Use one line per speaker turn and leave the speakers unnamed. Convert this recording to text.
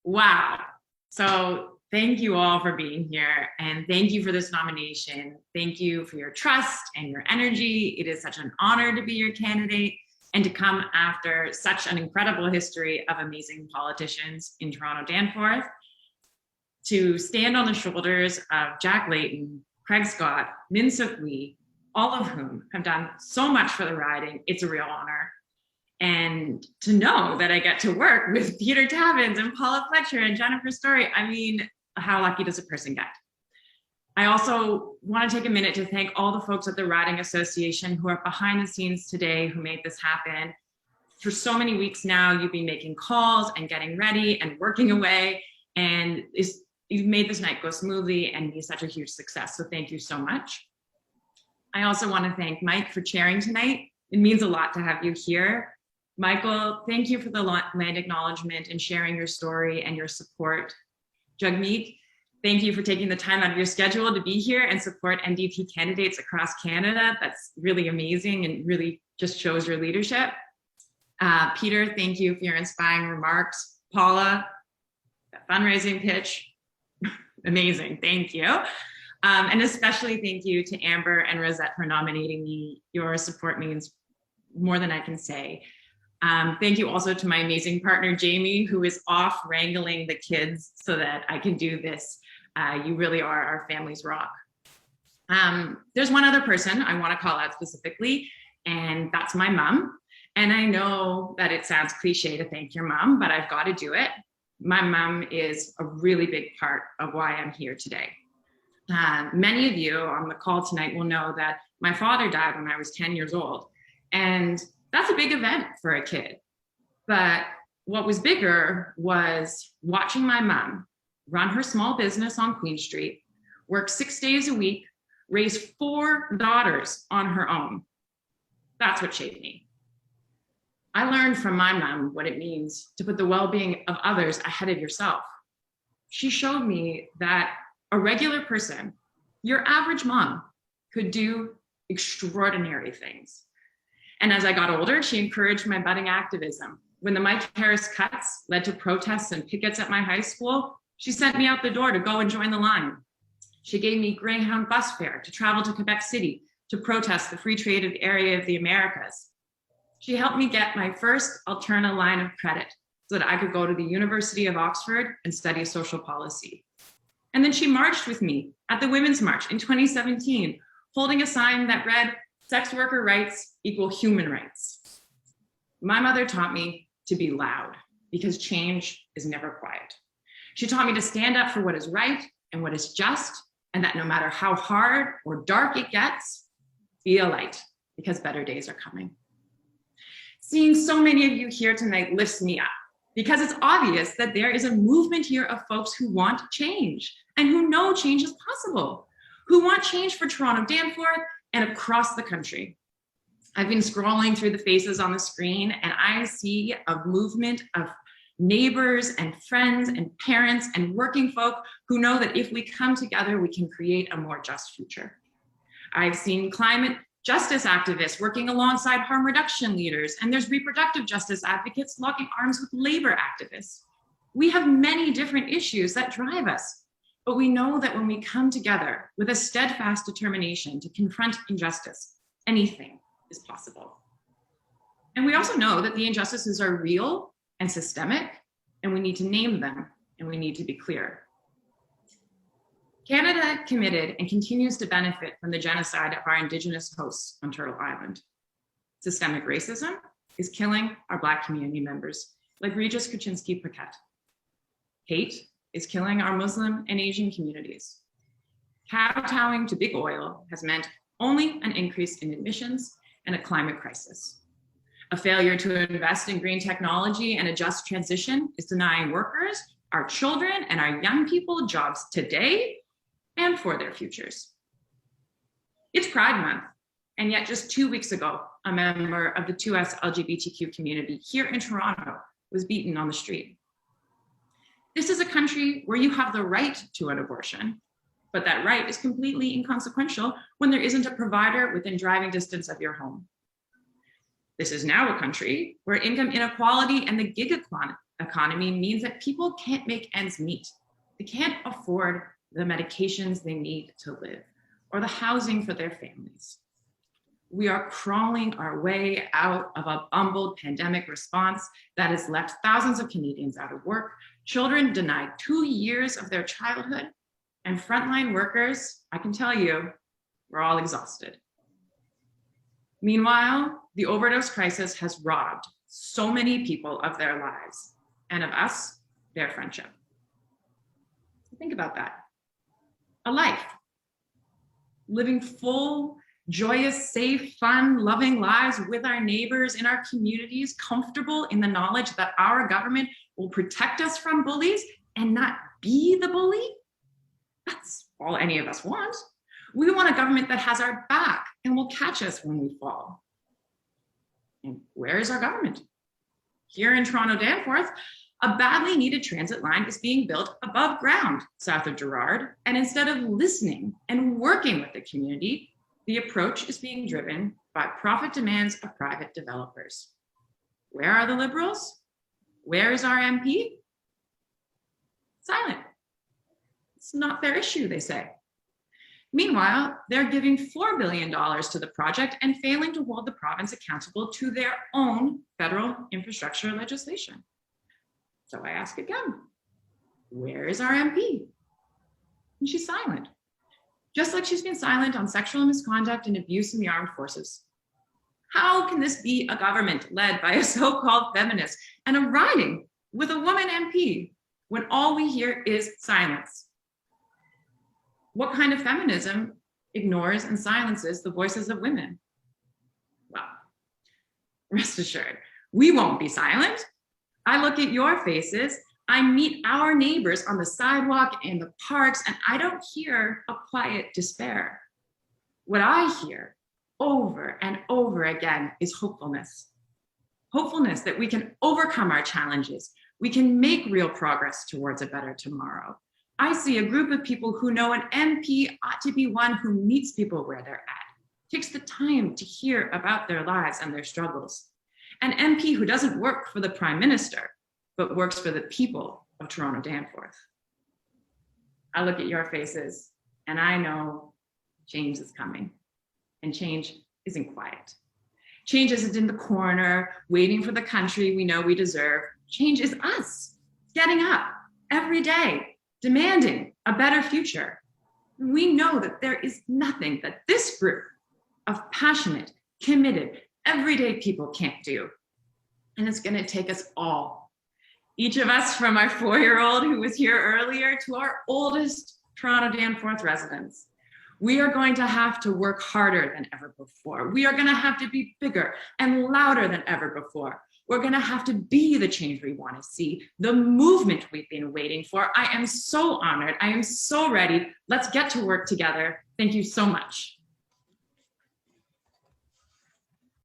Wow. So thank you all for being here, and thank you for this nomination. Thank you for your trust and your energy. It is such an honor to be your candidate and to come after such an incredible history of amazing politicians in Toronto-Danforth, to stand on the shoulders of Jack Layton, Craig Scott, Min Suk Lee, all of whom have done so much for the riding. It's a real honor. And to know that I get to work with Peter Tabbins and Paula Fletcher and Jennifer Story, I mean, how lucky does a person get? I also want to take a minute to thank all the folks at the Riding Association who are behind the scenes today, who made this happen. For so many weeks now, you've been making calls and getting ready and working away, and you've made this night go smoothly and be such a huge success. So thank you so much. I also want to thank Mike for chairing tonight. It means a lot to have you here. Michael, thank you for the land acknowledgement and sharing your story and your support. Jagmeet, thank you for taking the time out of your schedule to be here and support NDP candidates across Canada. That's really amazing and really just shows your leadership. Peter, thank you for your inspiring remarks. Paula, that fundraising pitch, amazing, thank you. And especially thank you to Amber and Rosette for nominating me. Your support means more than I can say. Thank you also to my amazing partner, Jamie, who is off wrangling the kids so that I can do this. You really are our family's rock. There's one other person I want to call out specifically, and that's my mom. And I know that it sounds cliche to thank your mom, but I've got to do it. My mom is a really big part of why I'm here today. Many of you on the call tonight will know that my father died when I was 10 years old. And that's a big event for a kid. But what was bigger was watching my mom run her small business on Queen Street, work 6 days a week, raise 4 daughters on her own. That's what shaped me. I learned from my mom what it means to put the well-being of others ahead of yourself. She showed me that a regular person, your average mom, could do extraordinary things. And as I got older, she encouraged my budding activism. When the Mike Harris cuts led to protests and pickets at my high school, she sent me out the door to go and join the line. She gave me Greyhound bus fare to travel to Quebec City to protest the free trade area of the Americas. She helped me get my first Alterna line of credit so that I could go to the University of Oxford and study social policy. And then she marched with me at the Women's March in 2017, holding a sign that read, "Sex worker rights equal human rights." My mother taught me to be loud because change is never quiet. She taught me to stand up for what is right and what is just, and that no matter how hard or dark it gets, be a light because better days are coming. Seeing so many of you here tonight lifts me up because it's obvious that there is a movement here of folks who want change and who know change is possible, who want change for Toronto-Danforth and across the country. I've been scrolling through the faces on the screen and I see a movement of neighbors and friends and parents and working folk who know that if we come together, we can create a more just future. I've seen climate justice activists working alongside harm reduction leaders, and there's reproductive justice advocates locking arms with labor activists. We have many different issues that drive us, but we know that when we come together with a steadfast determination to confront injustice, anything is possible. And we also know that the injustices are real and systemic, and we need to name them, and we need to be clear. Canada committed and continues to benefit from the genocide of our Indigenous hosts on Turtle Island. Systemic racism is killing our Black community members, like Regis Kuczynski-Paquette. Hate is killing our Muslim and Asian communities. Kowtowing to big oil has meant only an increase in emissions and a climate crisis. A failure to invest in green technology and a just transition is denying workers, our children, and our young people jobs today and for their futures. It's Pride Month, and yet just 2 weeks ago, a member of the 2S LGBTQ community here in Toronto was beaten on the street. This is a country where you have the right to an abortion, but that right is completely inconsequential when there isn't a provider within driving distance of your home. This is now a country where income inequality and the gig economy means that people can't make ends meet. They can't afford the medications they need to live or the housing for their families. We are crawling our way out of a bumbled pandemic response that has left thousands of Canadians out of work, children denied 2 years of their childhood, and frontline workers, I can tell you, we're all exhausted. Meanwhile, the overdose crisis has robbed so many people of their lives and of us, their friendship. Think about that. A life, living full, joyous, safe, fun, loving lives with our neighbors in our communities, comfortable in the knowledge that our government will protect us from bullies and not be the bully. That's all any of us want. We want a government that has our back and will catch us when we fall. And where is our government? Here in Toronto-Danforth, a badly needed transit line is being built above ground south of Gerrard, and instead of listening and working with the community, the approach is being driven by profit demands of private developers. Where are the Liberals? Where is our MP? Silent. It's not their issue, they say. Meanwhile, they're giving $4 billion to the project and failing to hold the province accountable to their own federal infrastructure legislation. So I ask again, where is our MP? And she's silent, just like she's been silent on sexual misconduct and abuse in the armed forces. How can this be a government led by a so-called feminist and a riding with a woman MP when all we hear is silence? What kind of feminism ignores and silences the voices of women? Well, rest assured, we won't be silent. I look at your faces, I meet our neighbors on the sidewalk and the parks, and I don't hear a quiet despair. What I hear over and over again is hopefulness. Hopefulness that we can overcome our challenges. We can make real progress towards a better tomorrow. I see a group of people who know an MP ought to be one who meets people where they're at, takes the time to hear about their lives and their struggles. An MP who doesn't work for the Prime Minister, but works for the people of Toronto-Danforth. I look at your faces and I know change is coming, and change isn't quiet. Change isn't in the corner, waiting for the country we know we deserve. Change is us, getting up every day, demanding a better future. We know that there is nothing that this group of passionate, committed, everyday people can't do. And it's going to take us all. Each of us, from our 4-year-old who was here earlier to our oldest Toronto-Danforth residents. We are going to have to work harder than ever before. We are going to have to be bigger and louder than ever before. We're going to have to be the change we want to see, the movement we've been waiting for. I am so honored. I am so ready. Let's get to work together. Thank you so much.